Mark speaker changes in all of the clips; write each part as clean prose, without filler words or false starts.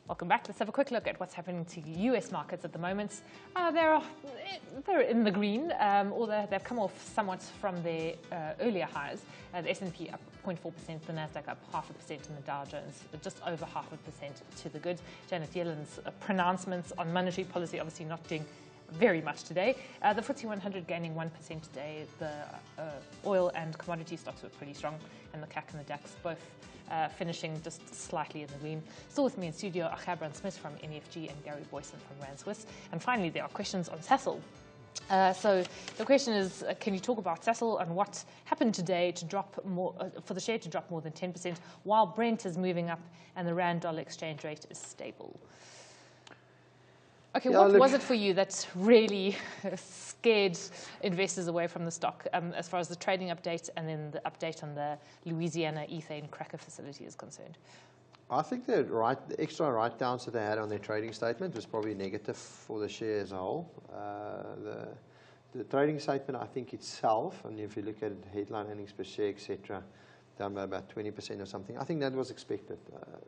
Speaker 1: Welcome back. Let's have a quick look at what's happening to US markets at the moment. They're in the green, although they've come off somewhat from their earlier highs. The S&P up 0.4%, the Nasdaq up 0.5%, and the Dow Jones just over 0.5% to the good. Janet Yellen's pronouncements on monetary policy obviously not doing very much today. The FTSE 100 gaining 1% today. The oil and commodity stocks were pretty strong, and the CAC and the DAX both finishing just slightly in the green. Still with me in studio are Gerbrand Smit from NeFG and Gary Booysen from Rand Swiss. And finally, there are questions on Sasol. So the question is, can you talk about Sasol and what happened today to drop more, for the share to drop more than 10%, while Brent is moving up and the rand-dollar exchange rate is stable? Okay, what was it for you that really scared investors away from the stock as far as the trading update and then the update on the Louisiana ethane cracker facility is concerned?
Speaker 2: I think the extra write-downs that they had on their trading statement was probably negative for the share as a whole. The trading statement, I think itself, and if you look at headline earnings per share, etc., down by about 20% or something, I think that was expected.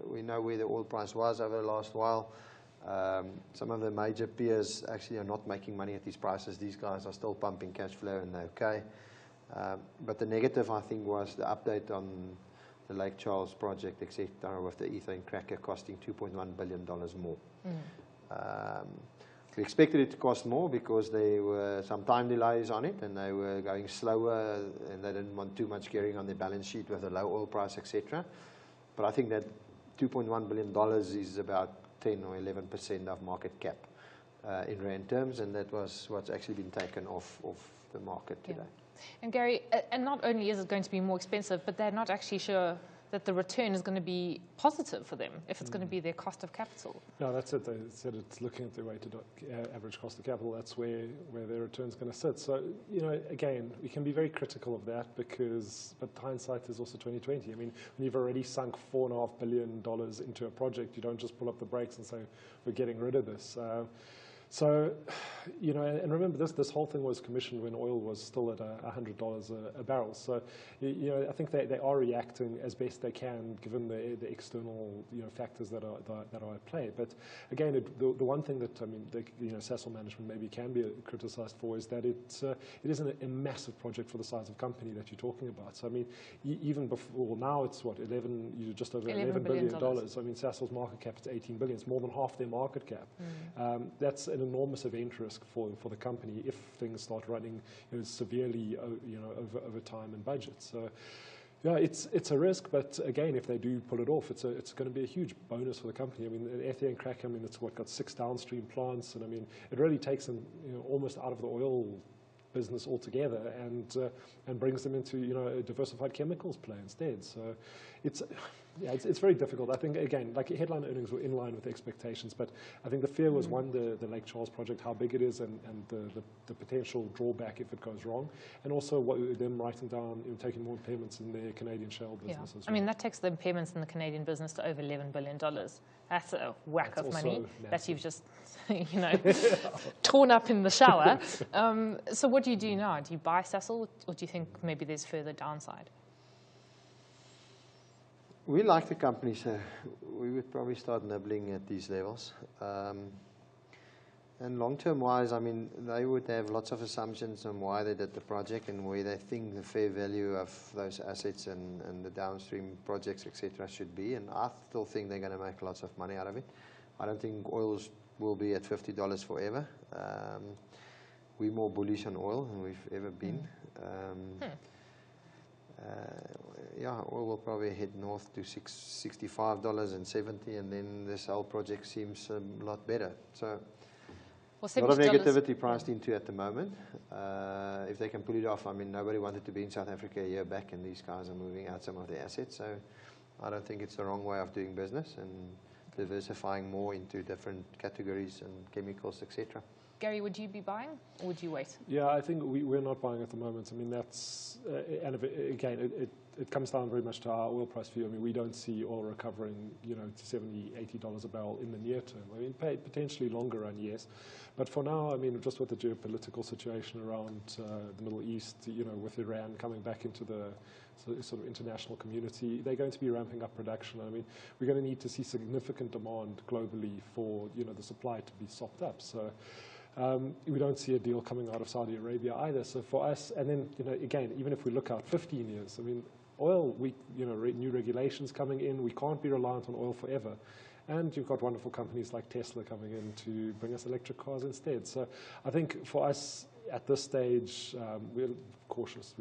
Speaker 2: We know where the oil price was over the last while. Some of the major peers actually are not making money at these prices. These guys are still pumping cash flow and they're okay. But the negative, I think, was the update on the Lake Charles project, etc., with the ethane cracker costing $2.1 billion more. We expected it to cost more because there were some time delays on it and they were going slower and they didn't want too much gearing on their balance sheet with a low oil price, etc. But I think that $2.1 billion is about 10 or 11% of market cap in rand terms, and that was what's actually been taken off the market today.
Speaker 1: And Gary, and not only is it going to be more expensive, but they're not actually sure that the return is going to be positive for them if it's going to be their cost of capital.
Speaker 3: No, that's it. They said it's looking at the weighted average cost of capital. That's where their return's going to sit. So, you know, again, we can be very critical of that but hindsight is also 2020. I mean, when you've already sunk $4.5 billion into a project, you don't just pull up the brakes and say, we're getting rid of this. So, you know, and remember this whole thing was commissioned when oil was still at $100 a barrel. So, you know, I think they are reacting as best they can given the external, you know, factors that are at play. But again, the one thing that Sasol management maybe can be criticised for is that it isn't a massive project for the size of company that you're talking about. So I mean, even before now it's what just over $11 billion. I mean, Sasol's market cap is 18 billion. It's more than half their market cap. That's an enormous event risk for the company if things start running severely over time and budget. So yeah, it's a risk, but again, if they do pull it off, it's going to be a huge bonus for the company. I mean, an ethane cracker, I mean, it's got 6 downstream plants, and I mean, it really takes them almost out of the oil business altogether and brings them into a diversified chemicals play instead. So it's very difficult. I think again, like headline earnings were in line with expectations, but I think the fear was one, the Lake Charles project, how big it is, and the potential drawback if it goes wrong, and also them writing down, taking more impairments in their Canadian shell business as well.
Speaker 1: I mean, that takes the impairments in the Canadian business to over $11 billion. That's a whack of money that you've just torn up in the shower. So what do you do now? Do you buy Sasol, or do you think maybe there's further downside?
Speaker 2: We like the company, so we would probably start nibbling at these levels. And long-term wise, I mean, they would have lots of assumptions on why they did the project and where they think the fair value of those assets and the downstream projects, etc., should be. And I still think they're going to make lots of money out of it. I don't think oil will be at $50 forever. We're more bullish on oil than we've ever been. Yeah, oil will probably head north to $65 and $70, and then this whole project seems a lot better. So a lot of negativity priced into at the moment. If they can pull it off, I mean, nobody wanted to be in South Africa a year back, and these guys are moving out some of their assets. So I don't think it's the wrong way of doing business and diversifying more into different categories and chemicals, etc.
Speaker 1: Gary, would you be buying, or would you wait?
Speaker 3: Yeah, I think we're not buying at the moment. I mean, that's and again, it comes down very much to our oil price view. I mean, we don't see oil recovering, to $70, $80 a barrel in the near term. I mean, potentially longer run, yes. But for now, I mean, just with the geopolitical situation around the Middle East, with Iran coming back into the sort of international community, they're going to be ramping up production. I mean, we're going to need to see significant demand globally for, the supply to be sopped up. So we don't see a deal coming out of Saudi Arabia either. So for us, and then, again, even if we look out 15 years, I mean, oil, new regulations coming in, we can't be reliant on oil forever. And you've got wonderful companies like Tesla coming in to bring us electric cars instead. So I think for us at this stage, we're cautious.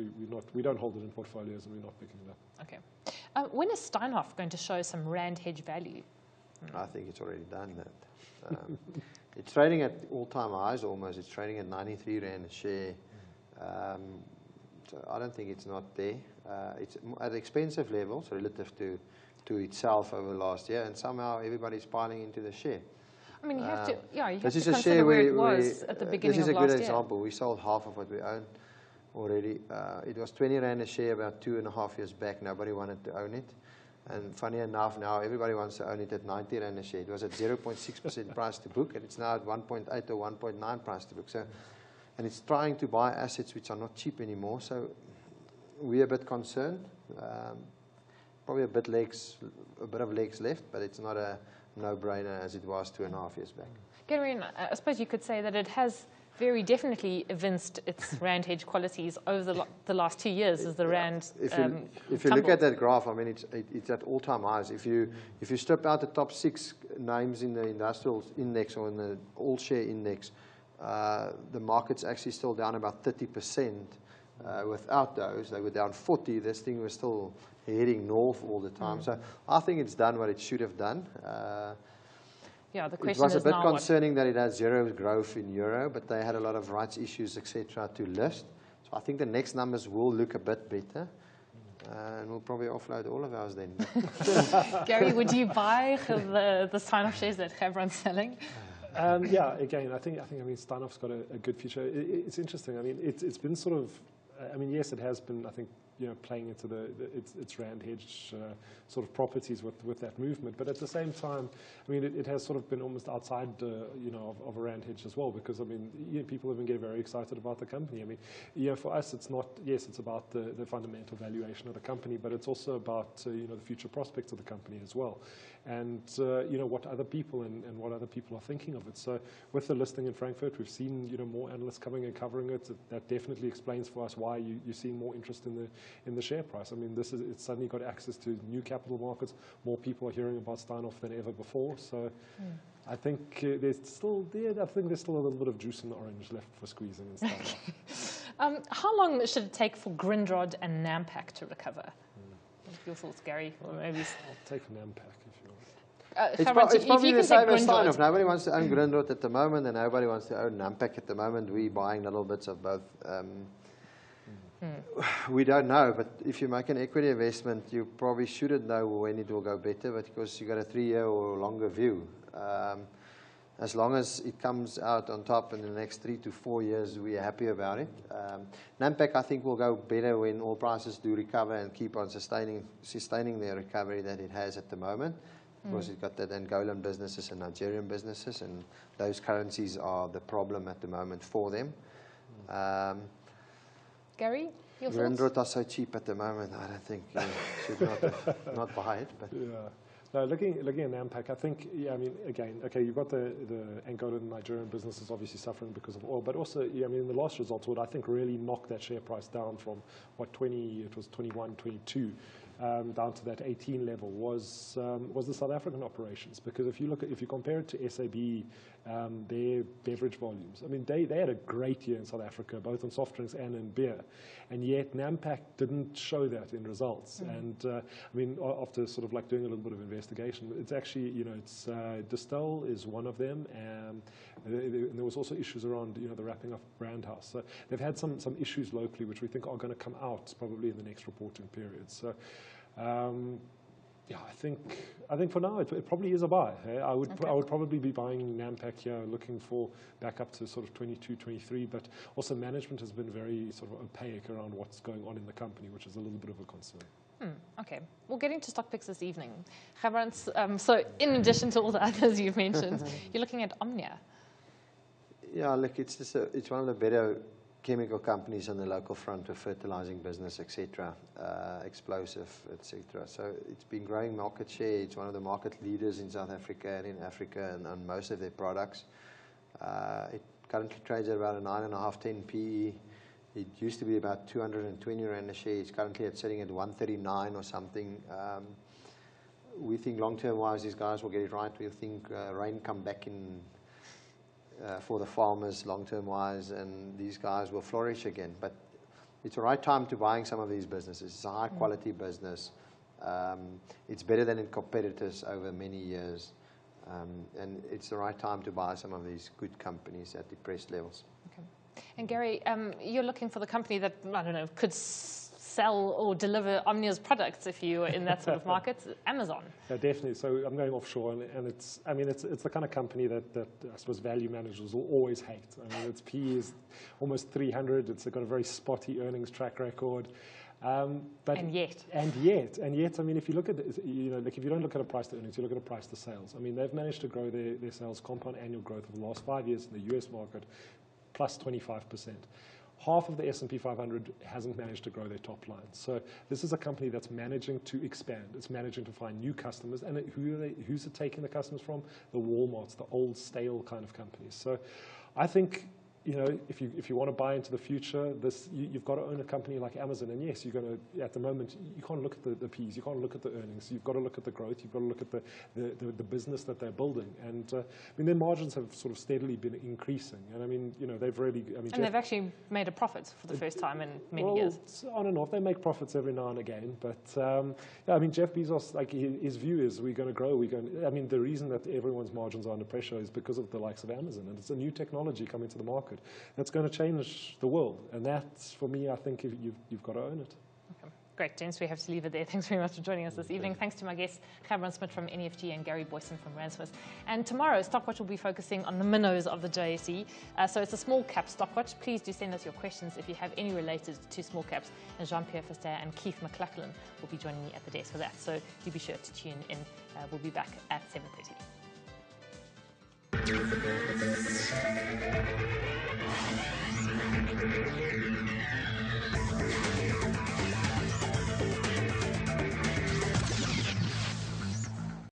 Speaker 3: We don't hold it in portfolios, and we're not picking it up.
Speaker 1: Okay. When is Steinhoff going to show some rand hedge value?
Speaker 2: I think it's already done that. It's trading at all-time highs almost. It's trading at 93 Rand a share. So I don't think it's not there. It's at expensive levels relative to itself over the last year, and somehow everybody's piling into the share.
Speaker 1: I mean, you have to, you have
Speaker 2: this
Speaker 1: to
Speaker 2: is a
Speaker 1: consider
Speaker 2: share
Speaker 1: where it was at the beginning of last year.
Speaker 2: This is a good example. We sold half of what we own already. It was 20 Rand a share about 2.5 years back. Nobody wanted to own it. And funny enough, now everybody wants to own it at 90 Rand a share. It was at 0.6% price to book, and it's now at 1.8 or 1.9 price to book. So, and it's trying to buy assets which are not cheap anymore. So we're a bit concerned. Probably a bit of legs left, but it's not a no-brainer as it was 2.5 years back.
Speaker 1: Gerbrand, I suppose you could say that it has very definitely evinced its rand hedge qualities over the last 2 years as the rand
Speaker 2: if you look at that graph, I mean, it's at all-time highs. If you strip out the top 6 names in the industrial index or in the all-share index, the market's actually still down about 30%. Without those, they were down 40. This thing was still heading north all the time. So I think it's done what it should have done.
Speaker 1: Yeah, the question is
Speaker 2: it was a bit
Speaker 1: now
Speaker 2: concerning that it has zero growth in euro, but they had a lot of rights issues, etc., to list. So I think the next numbers will look a bit better, and we'll probably offload all of ours then.
Speaker 1: Gary, would you buy the Steinhoff shares that Gerbrand's selling?
Speaker 3: Yeah, again, I think Steinhoff's got a good future. It's interesting. I mean, it's been sort of, I mean, yes, it has been, I think, playing into its rand hedge sort of properties with that movement. But at the same time, I mean, it has sort of been almost outside, of a rand hedge as well, because, I mean, people have been getting very excited about the company. I mean, for us, it's not, yes, it's about the fundamental valuation of the company, but it's also about, the future prospects of the company as well. And, what other people and what other people are thinking of it. So with the listing in Frankfurt, we've seen, more analysts coming and covering it. That definitely explains for us why you're seeing more interest in the share price. I mean, it's suddenly got access to new capital markets. More people are hearing about Steinhoff than ever before. So I think there's still a little bit of juice in the orange left for squeezing and stuff.
Speaker 1: How long should it take for Grindrod and Nampak to recover? Your thoughts, Gary? Or maybe
Speaker 3: I'll take Nampak if you want.
Speaker 2: It's probably the same as Steinhoff. Nobody wants to own Grindrod at the moment, and nobody wants to own Nampak at the moment. We're buying little bits of both. We don't know, but if you make an equity investment, you probably shouldn't know when it will go better, because you've got a 3-year or longer view. As long as it comes out on top in the next 3 to 4 years, we are happy about it. Nampak, I think, will go better when oil prices do recover and keep on sustaining the recovery that it has at the moment. Of course, it's got that Angolan businesses and Nigerian businesses, and those currencies are the problem at the moment for them.
Speaker 1: Gary, your thoughts?
Speaker 2: Grindrod are so cheap at the moment, I don't think you should not buy it. But.
Speaker 3: Yeah. No, looking at Nampak, I think, I mean, again, okay, you've got the Angolan and Nigerian businesses obviously suffering because of oil, but also, I mean, the last results would, I think, really knock that share price down from, it was 21, 22, down to that 18 level was the South African operations. Because if you compare it to SAB, their beverage volumes, I mean, they had a great year in South Africa, both in soft drinks and in beer, and yet Nampak didn't show that in results. And I mean, after sort of like doing a little bit of investigation, it's actually, it's Distel is one of them, and there was also issues around, the wrapping up brand house. So they've had some issues locally, which we think are going to come out probably in the next reporting period. So Yeah, I think for now it probably is a buy. Eh? I would probably be buying Nampak here, looking for back up to sort of 22, 23. But also management has been very sort of opaque around what's going on in the company, which is a little bit of a concern.
Speaker 1: Okay, we'll get into stock picks this evening. Gerbrand, so in addition to all the others you've mentioned, you're looking at Omnia.
Speaker 2: Yeah, look, it's one of the better chemical companies on the local front of fertilizing business, etc., explosive, etc. So it's been growing market share. It's one of the market leaders in South Africa and in Africa and on most of their products. It currently trades at about a 9.5, 10 PE. It used to be about 220 Rand a share. It's currently sitting at 139 or something. We think long-term wise, these guys will get it right. We think rain come back in for the farmers long-term wise, and these guys will flourish again. But it's the right time to buying some of these businesses. It's a high-quality business. It's better than in competitors over many years. And it's the right time to buy some of these good companies at depressed levels.
Speaker 1: Okay. And Gary, you're looking for the company that, I don't know, could sell or deliver Omnia's products if you were in that sort of market, Amazon.
Speaker 3: Yeah, definitely. So I'm going offshore, and it's the kind of company that I suppose value managers will always hate. I mean, its PE is almost 300. It's got a very spotty earnings track record.
Speaker 1: And yet,
Speaker 3: I mean, if you look at, like if you don't look at a price to earnings, you look at a price to sales. I mean, they've managed to grow their sales compound annual growth over the last 5 years in the US market, plus 25%. Half of the S&P 500 hasn't managed to grow their top line. So this is a company that's managing to expand. It's managing to find new customers. And who's it taking the customers from? The Walmarts, the old stale kind of companies. So I think, if you want to buy into the future, you've got to own a company like Amazon. And yes, you're going to, at the moment, you can't look at the P's, you can't look at the earnings. You've got to look at the growth. You've got to look at the business that they're building. And I mean, their margins have sort of steadily been increasing. And I mean, they've really, and
Speaker 1: they've actually made a profit for the first time in many years.
Speaker 3: It's on and off. They make profits every now and again. But yeah, I mean, Jeff Bezos, like his view is we're going to grow. I mean, the reason that everyone's margins are under pressure is because of the likes of Amazon. And it's a new technology coming to the market that's going to change the world. And that's, for me, I think you've got to own it.
Speaker 1: Okay. Great, gents. We have to leave it there. Thanks very much for joining us this evening. Thanks to my guests, Gerbrand Smit from NeFG and Gary Booysen from Ransford. And tomorrow, Stockwatch will be focusing on the minnows of the JSE. So it's a small cap Stockwatch. Please do send us your questions if you have any related to small caps. And Jean-Pierre Verster and Keith McLachlan will be joining me at the desk for that. So do be sure to tune in. We'll be back at 7:30.